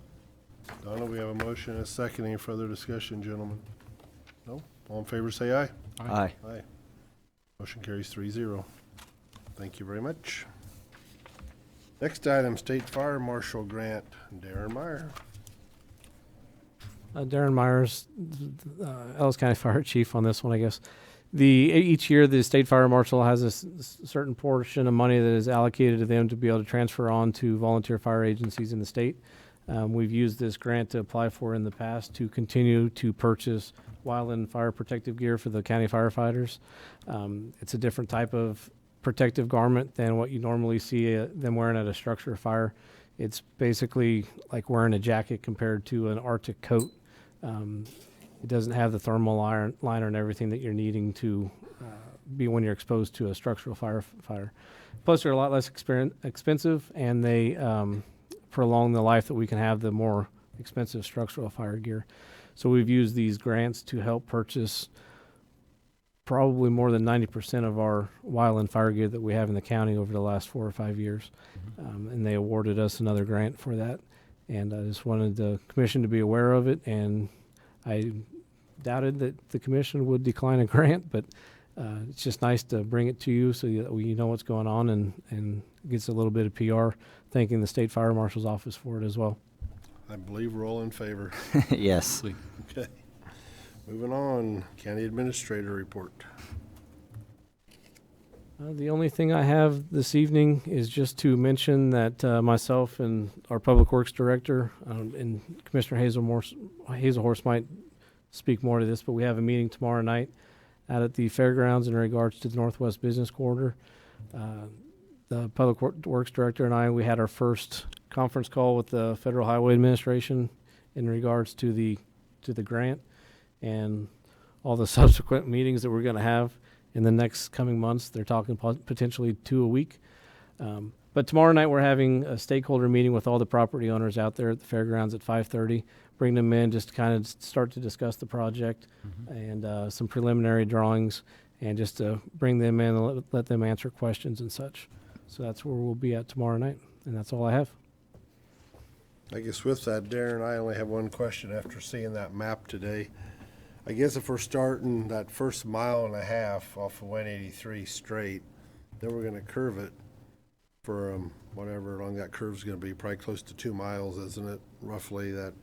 Donna, we have a motion and a second. Any further discussion, gentlemen? No? All in favor, say aye. Aye. Aye. Motion carries 3-0. Thank you very much. Next item, State Fire Marshal Grant, Darren Meyer. Darren Myers, Ellis County Fire Chief on this one, I guess. Each year, the State Fire Marshal has a certain portion of money that is allocated to them to be able to transfer on to volunteer fire agencies in the state. We've used this grant to apply for in the past to continue to purchase wildland fire protective gear for the county firefighters. It's a different type of protective garment than what you normally see them wearing at a structure fire. It's basically like wearing a jacket compared to an Arctic coat. It doesn't have the thermal liner and everything that you're needing to be when you're exposed to a structural fire. Plus, they're a lot less expensive, and they prolong the life that we can have the more expensive structural fire gear. So we've used these grants to help purchase probably more than 90% of our wildland fire gear that we have in the county over the last 4 or 5 years. And they awarded us another grant for that. And I just wanted the commission to be aware of it. And I doubted that the commission would decline a grant, but it's just nice to bring it to you so that you know what's going on, and gets a little bit of PR, thanking the State Fire Marshal's Office for it as well. I believe we're all in favor. Yes. Okay. Moving on, County Administrator report. The only thing I have this evening is just to mention that myself and our Public Works Director and Commissioner Hazelhorse might speak more to this, but we have a meeting tomorrow night out at the fairgrounds in regards to the Northwest Business Corridor. The Public Works Director and I, we had our first conference call with the Federal Highway Administration in regards to the grant and all the subsequent meetings that we're going to have in the next coming months. They're talking potentially 2 a week. But tomorrow night we're having a stakeholder meeting with all the property owners out there at the fairgrounds at 5:30. Bring them in just to kind of start to discuss the project and some preliminary drawings, and just to bring them in and let them answer questions and such. So that's where we'll be at tomorrow night, and that's all I have. I guess with that, Darren, I only have one question after seeing that map today. I guess if we're starting that first 1.5 miles off of 183 straight, then we're gonna curve it for whatever long that curve's gonna be, probably close to 2 miles, isn't it? Roughly that,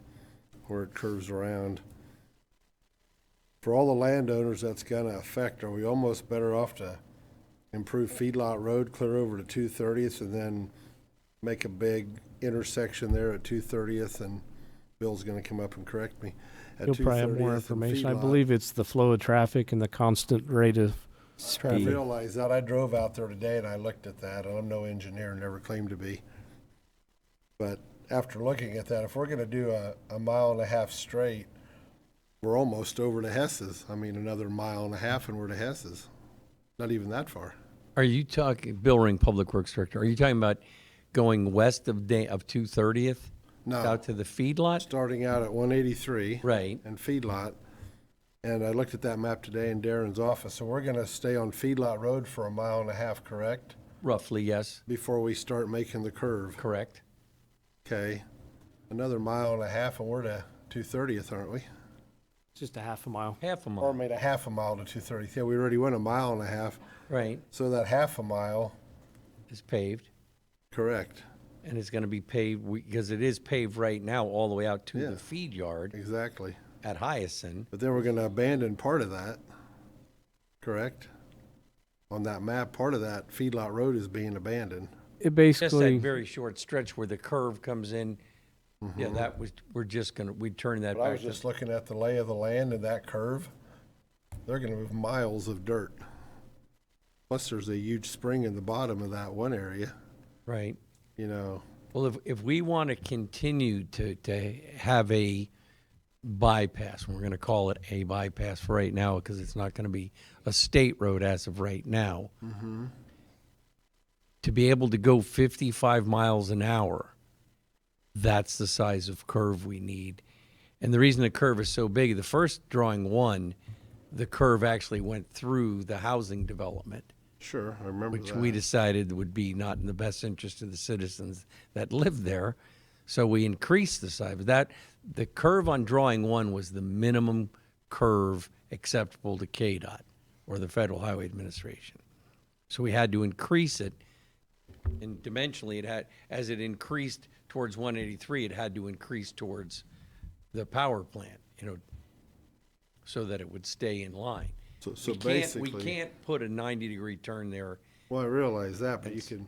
where it curves around. For all the landowners that's gonna affect, are we almost better off to improve Feedlot Road, clear over to 230th, and then make a big intersection there at 230th, and Bill's gonna come up and correct me. You'll probably have more information. I believe it's the flow of traffic and the constant rate of I traffic. realize that. I drove out there today and I looked at that, and I'm no engineer, never claimed to be. But after looking at that, if we're gonna do a 1.5 miles straight, we're almost over to Hess's. I mean, another 1.5 miles and we're to Hess's. Not even that far. Are you talking, Bill Ring, Public Works Director, are you talking about going west of 230th? No, Out to the feedlot? starting out at 183. Right. And Feedlot. And I looked at that map today in Darren's office, so we're gonna stay on Feedlot Road for 1.5 miles, correct? Roughly, yes. Before we start making the curve. Correct. Okay. Another 1.5 miles and we're to 230th, aren't we? Just a half a mile. Half a Or mile. made a 1/2 mile to 230th. Yeah, we already went 1.5 miles. Right. So that 1/2 mile, Is paved. correct, And it's going to be paved, because it is paved right now all the way out to Yeah. the feed yard exactly. at Hyacinth. But then we're gonna abandon part of that, correct? On that map, part of that Feedlot Road is being abandoned. It Just basically, that very short stretch where the curve comes in. Yeah, we'd turn that But I back was to. just looking at the lay of the land and that curve. they're gonna move miles of dirt. Plus, there's a huge spring in the bottom of that one area, Right. you know. Well, if we want to continue to have a bypass, and we're going to call it a bypass for right now because it's not going to be a state road as of right now, to be able to go 55 miles an hour, that's the size of curve we need. And the reason the curve is so big, the first drawing one, the curve actually went through the housing development, Sure, I remember which that. we decided would be not in the best interest of the citizens that live there. So we increased the size. The curve on drawing one was the minimum curve acceptable to KDOT, or the Federal Highway Administration. So we had to increase it, and dimensionally, as it increased towards 183, it had to increase towards the power plant, so that it would stay in line. So We basically, can't put a 90-degree turn there. well, I realize that, but you can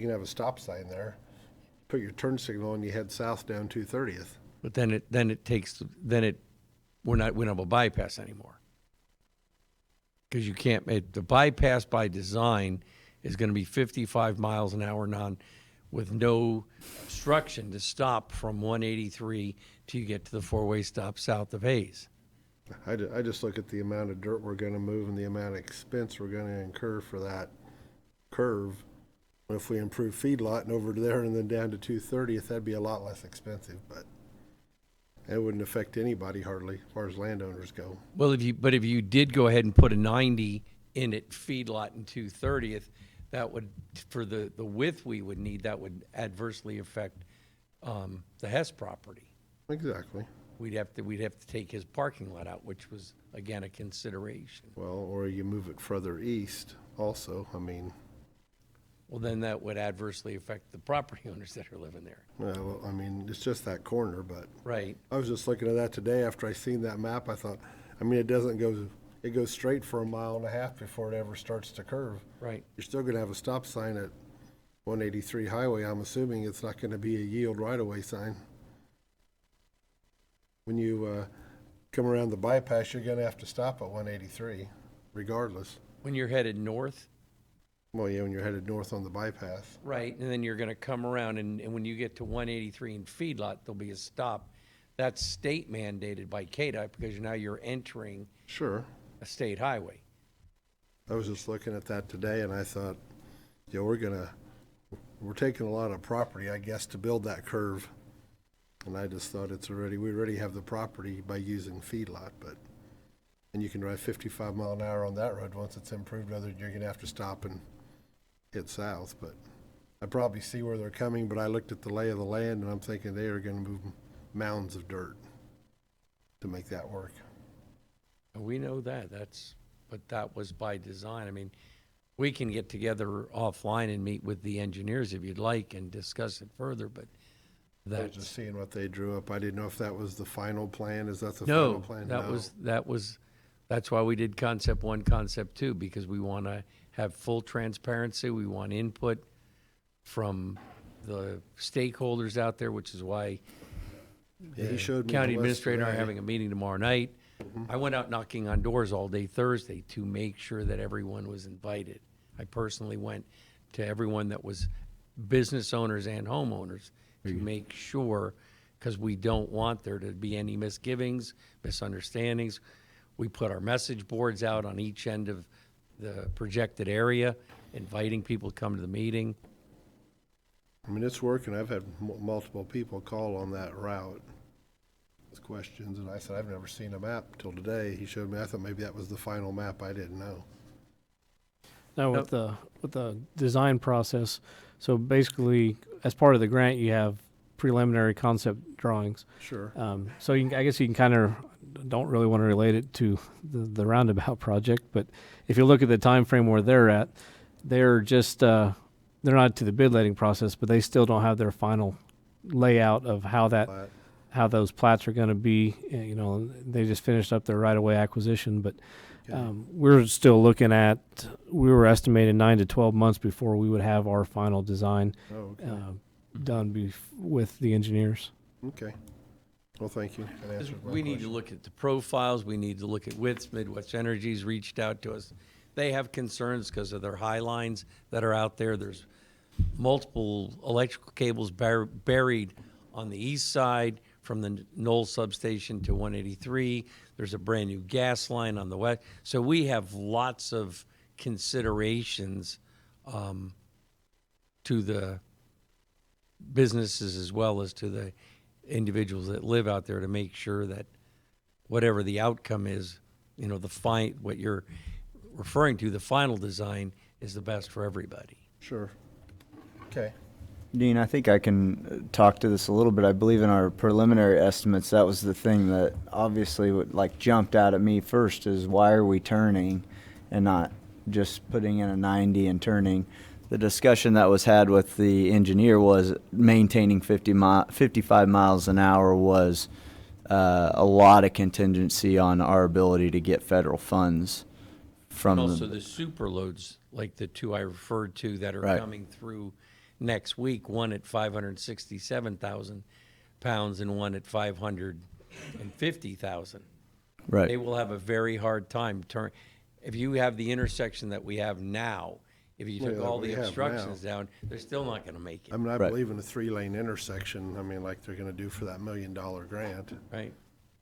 have a stop sign there. Put your turn signal and you head south down 230th. But we don't have a bypass anymore. Because you can't, the bypass by design is gonna be 55 miles an hour with no obstruction to stop from 183 till you get to the four-way stop south of Hayes. I just look at the amount of dirt we're gonna move and the amount of expense we're gonna incur for that curve. If we improve feedlot and over to there and then down to 230th, that'd be a lot less expensive, but it wouldn't affect anybody hardly, as far as landowners go. Well, if you did go ahead and put a 90 in at feedlot and 230th, that would, for the width we would need, that would adversely affect the Hess property. Exactly. We'd have to take his parking lot out, which was, again, a consideration. Well, or you move it further east also, I mean, Well, then that would adversely affect the property owners that are living there. well, I mean, it's just that corner, but Right. I was just looking at that today after I seen that map. I thought, I mean, it goes straight for a mile and a half before it ever starts to curve. Right. You're still gonna have a stop sign at 183 highway. I'm assuming it's not gonna be a yield right-of-way sign. When you, come around the bypass, you're gonna have to stop at 183 regardless. When you're headed north. Well, yeah, when you're headed north on the bypass. Right, and then you're gonna come around, and when you get to 183 in feedlot, there'll be a stop. That's state mandated by KDOT, because now you're entering Sure. a state highway. I was just looking at that today and I thought, we're taking a lot of property, I guess, to build that curve. And I just thought we already have the property by using feedlot, and you can drive 55 mile an hour on that road once it's improved, other than you're gonna have to stop and hit south, but I probably see where they're coming, but I looked at the lay of the land and I'm thinking they are gonna move mounds of dirt to make that work. We know that, but that was by design. I mean, we can get together offline and meet with the engineers if you'd like and discuss it further, but I was just seeing what they drew up. I didn't know if that was the final plan. Is that the No, final plan? that's why we did concept one, concept two, because we want to have full transparency. We want input from the stakeholders out there, which is why Yeah, he showed me county the list administrator and I are today. having a meeting tomorrow night. I went out knocking on doors all day Thursday to make sure that everyone was invited. I personally went to everyone that was business owners and homeowners to make sure, because we don't want there to be any misgivings, misunderstandings. We put our message boards out on each end of the projected area, inviting people to come to the meeting. I mean, it's working. I've had multiple people call on that route with questions, and I said, I've never seen a map till today. He showed me. I thought maybe that was the final map. I didn't know. Now with the design process, so basically, as part of the grant, you have preliminary concept drawings. Sure. So I guess you can kind of, don't really want to relate it to the roundabout project, but if you look at the time frame where they're at, they're just they're not to the bid letting process, but they still don't have their final layout of how those plats are going to be. You know, they just finished up their right-of-way acquisition, but we're still looking at, we were estimating 9 to 12 months before we would have our final design Oh, okay. done with the engineers. Okay. Well, thank you. That answers my We need to question. look at the profiles, we need to look at widths. Midwest Energy's reached out to us. They have concerns because of their high lines that are out there. There's multiple electrical cables buried on the east side from the Knoll substation to 183. There's a brand-new gas line on the west. So we have lots of considerations to the businesses as well as to the individuals that live out there to make sure that whatever the outcome is, you know, what you're referring to, the final design is the best for everybody. Sure. Okay. Dean, I think I can talk to this a little bit. I believe in our preliminary estimates, that was the thing that obviously jumped out at me first is why are we turning and not just putting in a 90 and turning. The discussion that was had with the engineer was maintaining 55 miles an hour was a lot of contingency on our ability to get federal funds from And also the, the super loads, like the two I referred to that are Right. coming through next week, one at 567,000 pounds and one at 550,000. They right. will have a very hard time if you have the intersection that we have now, if you took Yeah, all we the have obstructions down, they're still not gonna make it, I mean, I Right. believe in a 3-lane intersection, I mean, like they're gonna do for that $1 million grant. right?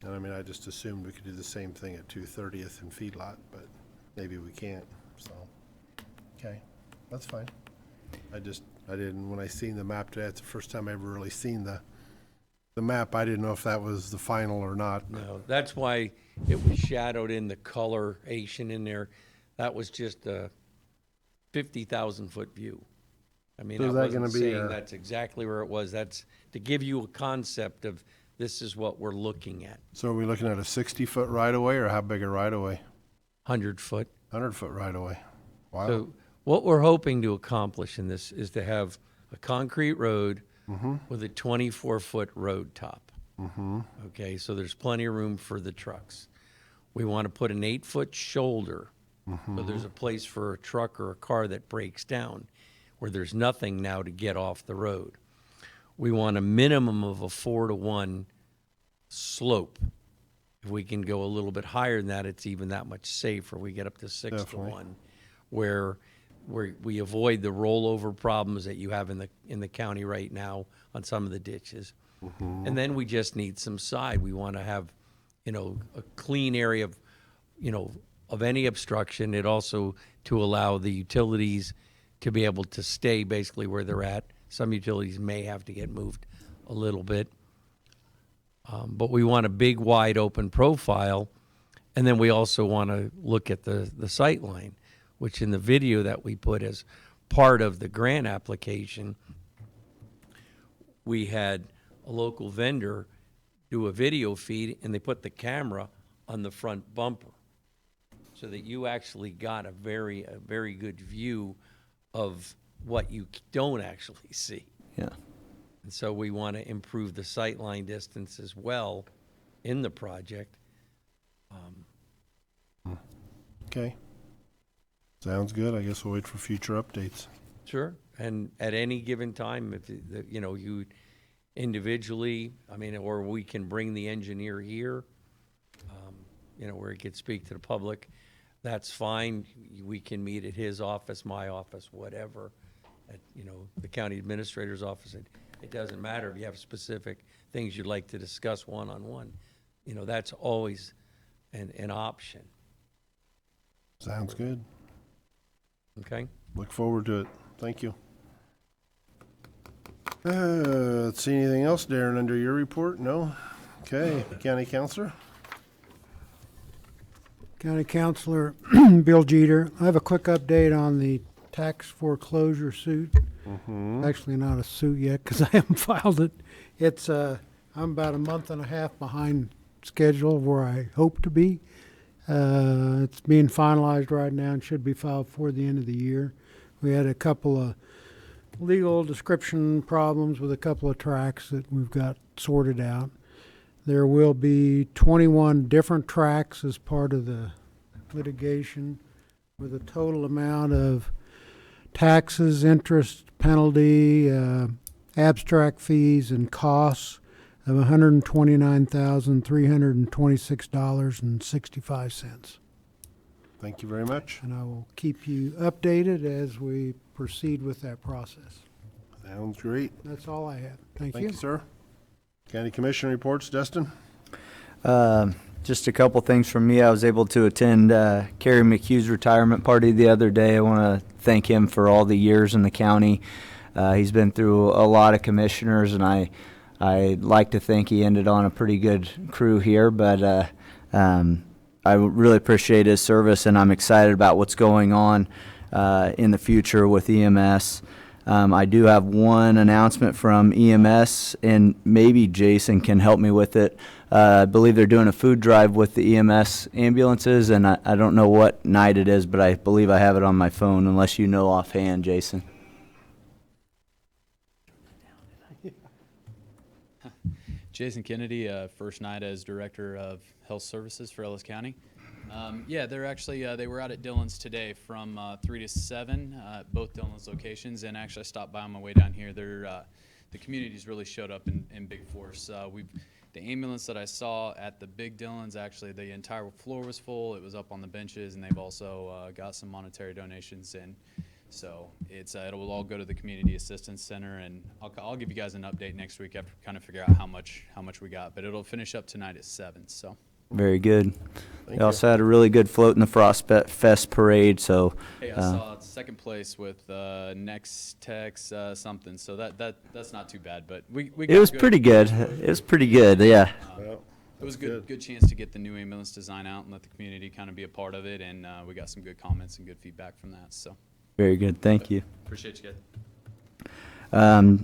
And I mean, I just assumed we could do the same thing at 230th and Feedlot, but maybe we can't, so. Okay, that's fine. I didn't, when I seen the map today, it's the first time I ever really seen the map. I didn't know if that was the final or not. No, that's why it was shadowed in the coloration in there. That was just a 50,000-foot view. I mean, So I is that wasn't gonna be saying a- that's exactly where it was. That's to give you a concept of this is what we're looking at. So are we looking at a 60-foot right-of-way, or how big a right-of-way? 100-foot. 100-foot right-of-way. Wow. So what we're hoping to accomplish in this is to have a concrete road with a 24-foot road top. Okay, so there's plenty of room for the trucks. We want to put an 8-foot shoulder, so there's a place for a truck or a car that breaks down, where there's nothing now to get off the road. We want a minimum of a 4-to-1 slope. If we can go a little bit higher than that, it's even that much safer. We get up to 6-to-1, where we avoid the rollover problems that you have in the county right now on some of the ditches. And then we just need some side. We want to have, you know, a clean area of, you know, of any obstruction. It also to allow the utilities to be able to stay basically where they're at. Some utilities may have to get moved a little bit. But we want a big, wide open profile. And then we also want to look at the sight line, which in the video that we put as part of the grant application, we had a local vendor do a video feed, and they put the camera on the front bumper so that you actually got a very good view of what you don't actually see. Yeah. And so we want to improve the sight line distance as well in the project. Okay. Sounds good. I guess we'll wait for future updates. Sure. And at any given time, if, you know, you individually, I mean, or we can bring the engineer here, you know, where he could speak to the public, that's fine. We can meet at his office, my office, whatever, at, you know, the county administrator's office. It doesn't matter if you have specific things you'd like to discuss one-on-one. You know, that's always an option, Sounds good. okay? Look forward to it. Thank you. Let's see, anything else, Darren, under your report? No? Okay, County Counselor? County Councilor Bill Jeter. I have a quick update on the tax foreclosure suit. Actually not a suit yet because I haven't filed it. It's, I'm about a month and a half behind schedule of where I hope to be. It's being finalized right now and should be filed before the end of the year. We had a couple of legal description problems with a couple of tracks that we've got sorted out. There will be 21 different tracks as part of the litigation with a total amount of taxes, interest, penalty, abstract fees, and costs of $129,326.65. Thank you very much. And I will keep you updated as we proceed with that process. Sounds great. That's all I have. Thank Thank you. you, sir. County Commission reports, Dustin? Just a couple things from me. I was able to attend Kerry McHugh's retirement party the other day. I want to thank him for all the years in the county. He's been through a lot of commissioners, and I'd like to think he ended on a pretty good crew here, but I really appreciate his service, and I'm excited about what's going on in the future with EMS. I do have one announcement from EMS, and maybe Jason can help me with it. I believe they're doing a food drive with the EMS ambulances, and I don't know what night it is, but I believe I have it on my phone, unless you know offhand, Jason. Jason Kennedy, first night as Director of Health Services for Ellis County. Yeah, they're actually, they were out at Dillon's today from 3 to 7 at both Dillon's locations, and actually I stopped by on my way down here. They're, the community's really showed up in big force. The ambulance that I saw at the big Dillon's, actually the entire floor was full. It was up on the benches, and they've also got some monetary donations in. So it's it will all go to the Community Assistance Center, and I'll give you guys an update next week after kind of figure out how much we got. But it'll finish up tonight at 7. So Very good. Thank They also had a really good float in the Frost Fest parade. So hey, I saw second place with Next Tex something. So that's not too bad. But we it got was pretty good. It was pretty good. Yeah. Well, It was a that's good chance to get the new ambulance design out and let the community kind of be a part of it, and we got some good comments and good feedback from that. So Very good. Thank you. appreciate you guys.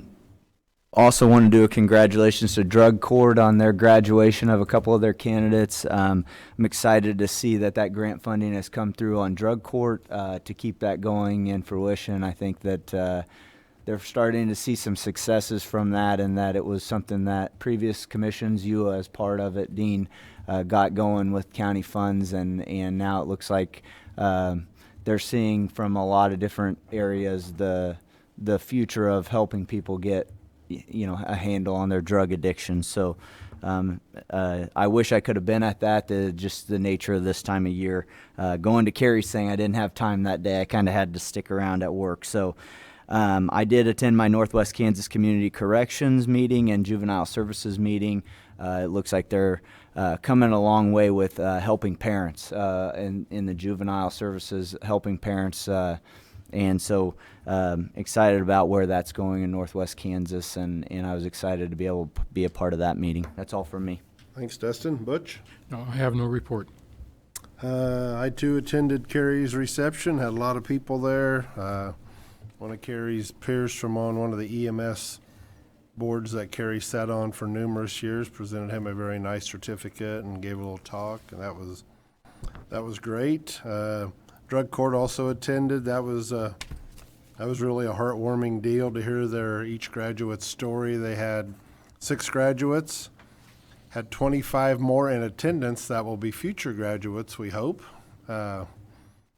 Also want to do a congratulations to Drug Court on their graduation of a couple of their candidates. I'm excited to see that grant funding has come through on Drug Court to keep that going in fruition. I think that they're starting to see some successes from that, and that it was something that previous commissions, you as part of it, Dean, got going with county funds, and now it looks like they're seeing from a lot of different areas the future of helping people get a handle on their drug addiction. So I wish I could have been at that. Just the nature of this time of year. Going to Carrie's thing, I didn't have time that day. I kind of had to stick around at work. So I did attend my Northwest Kansas Community Corrections meeting and Juvenile Services meeting. It looks like they're coming a long way with helping parents in the juvenile services, helping parents. And so excited about where that's going in Northwest Kansas, and I was excited to be able to be a part of that meeting. That's all from me. Thanks, Dustin. Butch? No, I have no report. I too attended Carrie's reception, had a lot of people there. One of Carrie's peers from on one of the EMS boards that Carrie sat on for numerous years presented him a very nice certificate and gave a little talk, and that was great. Drug Court also attended. That was really a heartwarming deal to hear each graduate's story. They had 6 graduates, had 25 more in attendance that will be future graduates, we hope.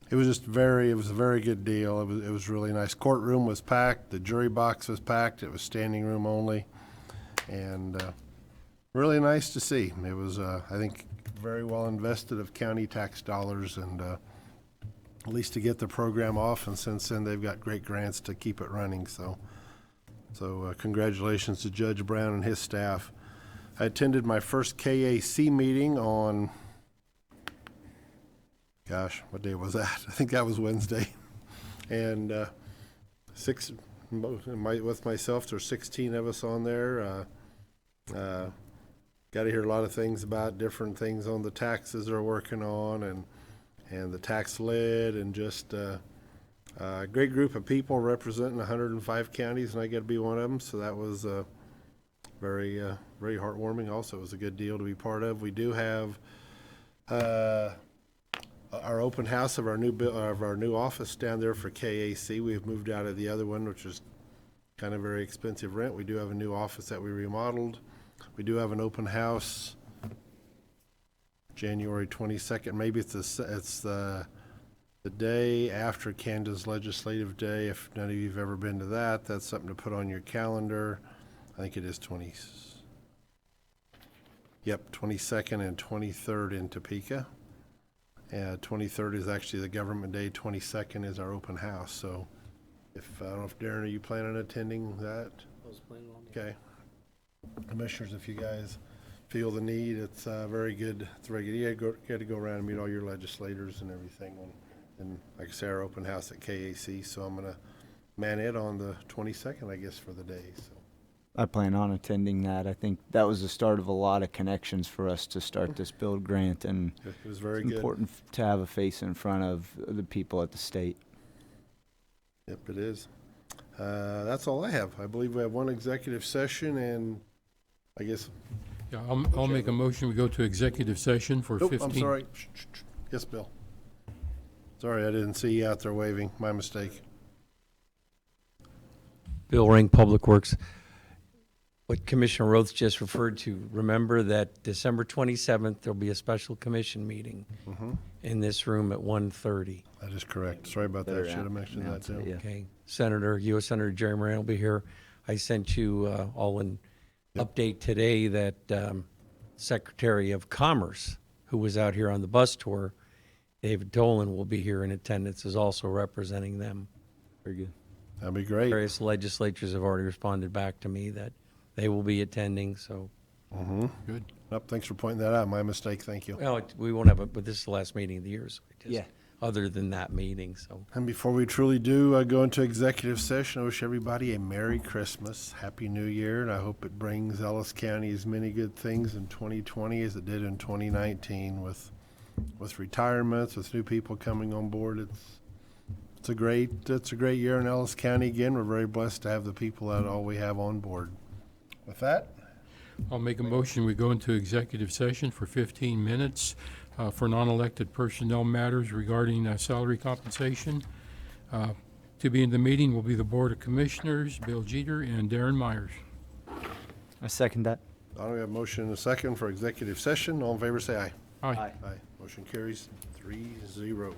It was a very good deal. It was really nice. Courtroom was packed. The jury box was packed. It was standing room only, and really nice to see. It was, I think, very well invested of county tax dollars, and at least to get the program off. And since then, they've got great grants to keep it running. So congratulations to Judge Brown and his staff. I attended my first KAC meeting on, gosh, what day was that? I think that was Wednesday. And with myself, there's 16 of us on there. Got to hear a lot of things about different things on the taxes they're working on, and the tax lid, and just a great group of people representing 105 counties, and I get to be one of them. So that was very heartwarming. Also, it was a good deal to be part of. We do have our open house of our new office down there for KAC. We've moved out of the other one, which is kind of very expensive rent. We do have a new office that we remodeled. We do have an open house January 22nd. Maybe it's the day after Kansas Legislative Day. If none of you have ever been to that, that's something to put on your calendar. I think it is Yep, 22nd and 23rd in Topeka. 23rd is actually the government day, 22nd is our open house, so I don't know if Darren, are you planning on attending that? Okay. Commissioners, if you guys feel the need, it's very good. It's very good. You got to go around and meet all your legislators and everything. And like I say, our open house at KAC, so I'm going to man it on the 22nd, I guess, for the day. So. I plan on attending that. I think that was the start of a lot of connections for us to start this build grant, and It was very it's good. important to have a face in front of the people at the state. Yep, it is. That's all I have. I believe we have one executive session, and I guess. Yeah, I'll make a motion, we go to executive session for Nope, 15. I'm sorry. Yes, Bill. Sorry, I didn't see you out there waving. My mistake. Bill Ring, Public Works. What Commissioner Roth just referred to, remember that December 27th, there'll be a special commission meeting in this room at 1:30. That is correct. Sorry about that. Should have mentioned that too. Yeah. Okay, U.S. Senator Jerry Moran will be here. I sent you all an update today that Secretary of Commerce, who was out here on the bus tour, David Dolan, will be here in attendance, is also representing them. Very good. That'd be great. Various legislatures have already responded back to me that they will be attending, so. Good. Nope, thanks for pointing that out. My mistake. Thank you. Well, we won't have it, but this is the last meeting of the year, so we just, Yeah. other than that meeting, so. And before we truly do go into executive session, I wish everybody a Merry Christmas, Happy New Year, and I hope it brings Ellis County as many good things in 2020 as it did in 2019 with retirements, with new people coming on board. It's a great year in Ellis County. Again, we're very blessed to have the people that all we have on board. With that, I'll make a motion, we go into executive session for 15 minutes for non-elected personnel matters regarding salary compensation. To be in the meeting will be the Board of Commissioners, Bill Jeter and Darren Myers. I second that. we have a motion and a second for executive session. All in favor, say aye. Aye. Aye. Motion carries 3-0.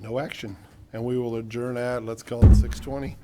No action. And we will adjourn at, let's call it 6:20.